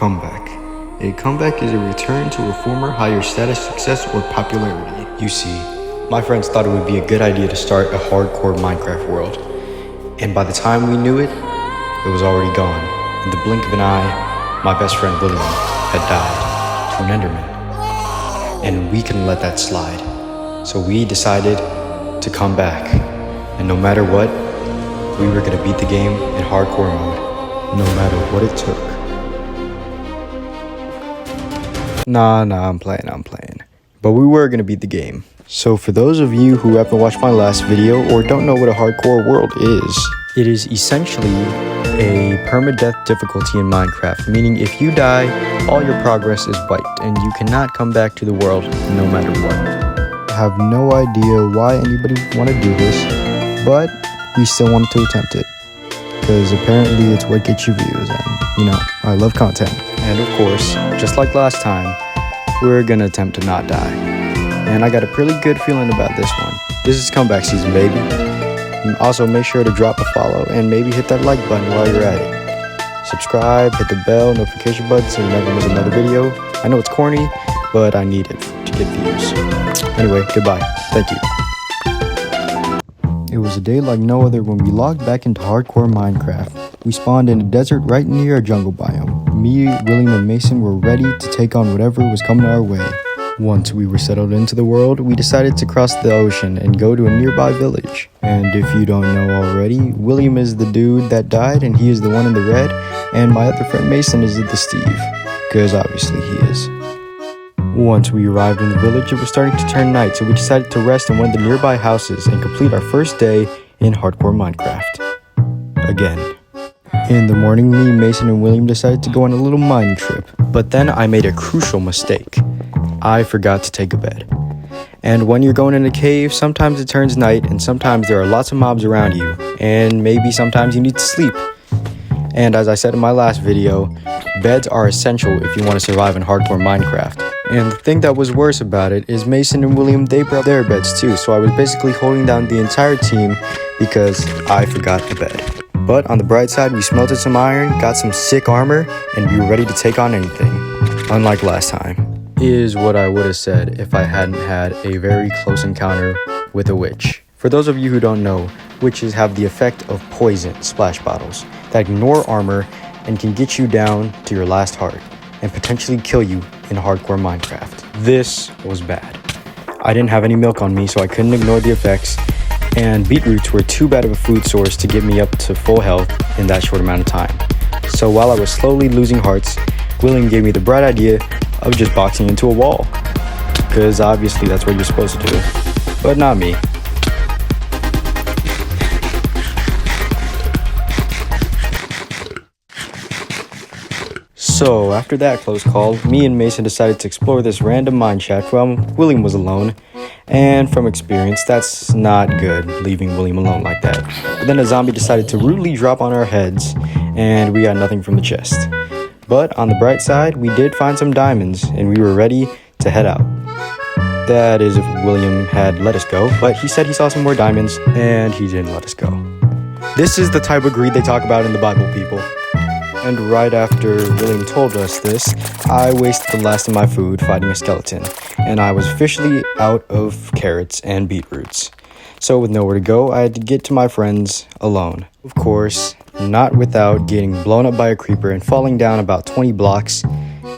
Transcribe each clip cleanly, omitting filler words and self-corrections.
Comeback. A comeback is a return to a former higher status, success, or popularity. You see, my friends thought it would be a good idea to start a hardcore Minecraft world. And by the time we knew it was already gone. In the blink of an eye, my best friend William had died to an Enderman. And we couldn't let that slide. So we decided to come back. And no matter what, we were gonna beat the game in hardcore mode. No matter what it took. Nah, I'm playing. But we were gonna beat the game. So for those of you who haven't watched my last video or don't know what a hardcore world is, it is essentially a permadeath difficulty in Minecraft, meaning if you die, all your progress is wiped and you cannot come back to the world no matter what. I have no idea why anybody would want to do this, but we still wanted to attempt it. Because apparently it's what gets you views, and you know, I love content. And of course, just like last time, we're gonna attempt to not die. And I got a pretty good feeling about this one. This is comeback season, baby. And also make sure to drop a follow and maybe hit that like button while you're at it. Subscribe, hit the bell, notification button so you never miss another video. I know it's corny, but I need it to get views. Anyway, goodbye. Thank you. It was a day like no other when we logged back into hardcore Minecraft. We spawned in a desert right near a jungle biome. Me, William, and Mason were ready to take on whatever was coming our way. Once we were settled into the world, we decided to cross the ocean and go to a nearby village. And if you don't know already, William is the dude that died and he is the one in the red, and my other friend Mason is the Steve, because obviously he is. Once we arrived in the village, it was starting to turn night, so we decided to rest in one of the nearby houses and complete our first day in hardcore Minecraft. Again. In the morning, me, Mason, and William decided to go on a little mine trip. But then I made a crucial mistake. I forgot to take a bed. And when you're going in a cave, sometimes it turns night, and sometimes there are lots of mobs around you. And maybe sometimes you need to sleep. And as I said in my last video, beds are essential if you want to survive in hardcore Minecraft. And the thing that was worse about it is Mason and William, they brought their beds too, so I was basically holding down the entire team because I forgot the bed. But on the bright side, we smelted some iron, got some sick armor, and we were ready to take on anything. Unlike last time. Is what I would have said if I hadn't had a very close encounter with a witch. For those of you who don't know, witches have the effect of poison splash bottles that ignore armor and can get you down to your last heart and potentially kill you in hardcore Minecraft. This was bad. I didn't have any milk on me, so I couldn't ignore the effects, and beetroots were too bad of a food source to get me up to full health in that short amount of time. So while I was slowly losing hearts, William gave me the bright idea of just boxing into a wall. Because obviously that's what you're supposed to do. But not me. So after that close call, me and Mason decided to explore this random mine shack while William was alone. And from experience, that's not good, leaving William alone like that. But then a zombie decided to rudely drop on our heads, and we got nothing from the chest. But on the bright side, we did find some diamonds, and we were ready to head out. That is if William had let us go, but he said he saw some more diamonds, and he didn't let us go. This is the type of greed they talk about in the Bible, people. And right after William told us this, I wasted the last of my food fighting a skeleton, and I was officially out of carrots and beetroots. So with nowhere to go, I had to get to my friends alone. Of course, not without getting blown up by a creeper and falling down about 20 blocks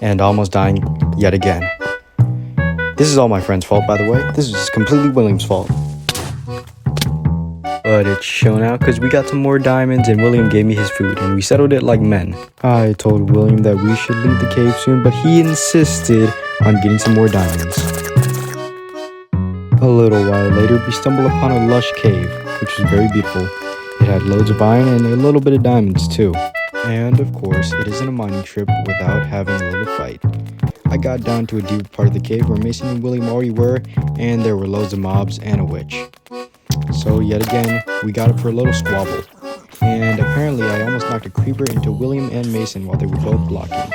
and almost dying yet again. This is all my friend's fault, by the way. This is completely William's fault. But it's shown out because we got some more diamonds and William gave me his food and we settled it like men. I told William that we should leave the cave soon, but he insisted on getting some more diamonds. A little while later, we stumbled upon a lush cave, which was very beautiful. It had loads of iron and a little bit of diamonds too. And of course, it isn't a mining trip without having a little fight. I got down to a deep part of the cave where Mason and William already were, and there were loads of mobs and a witch. So yet again, we got up for a little squabble. And apparently I almost knocked a creeper into William and Mason while they were both blocking.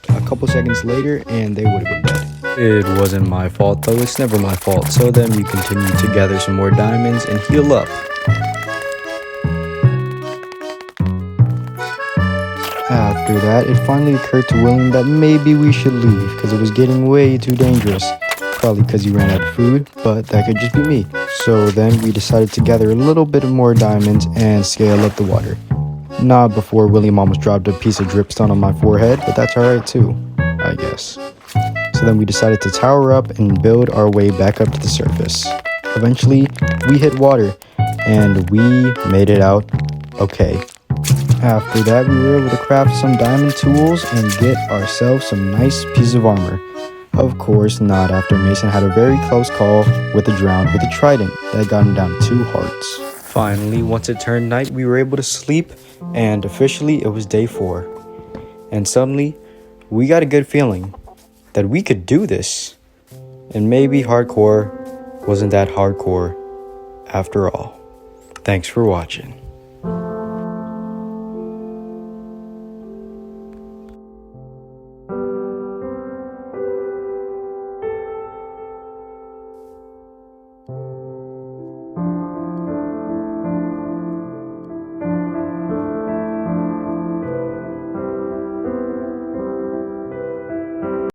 A couple seconds later, and they would have been dead. It wasn't my fault though, it's never my fault. So then we continued to gather some more diamonds and heal up. After that, it finally occurred to William that maybe we should leave because it was getting way too dangerous. Probably because he ran out of food, but that could just be me. So then we decided to gather a little bit more diamonds and scale up the water. Not before William almost dropped a piece of dripstone on my forehead, but that's alright too, I guess. So then we decided to tower up and build our way back up to the surface. Eventually, we hit water, and we made it out okay. After that, we were able to craft some diamond tools and get ourselves some nice pieces of armor. Of course not after Mason had a very close call with a drowned with a trident that got him down to 2 hearts. Finally, once it turned night, we were able to sleep, and officially it was day 4. And suddenly, we got a good feeling that we could do this. And maybe hardcore wasn't that hardcore after all. Thanks for watching.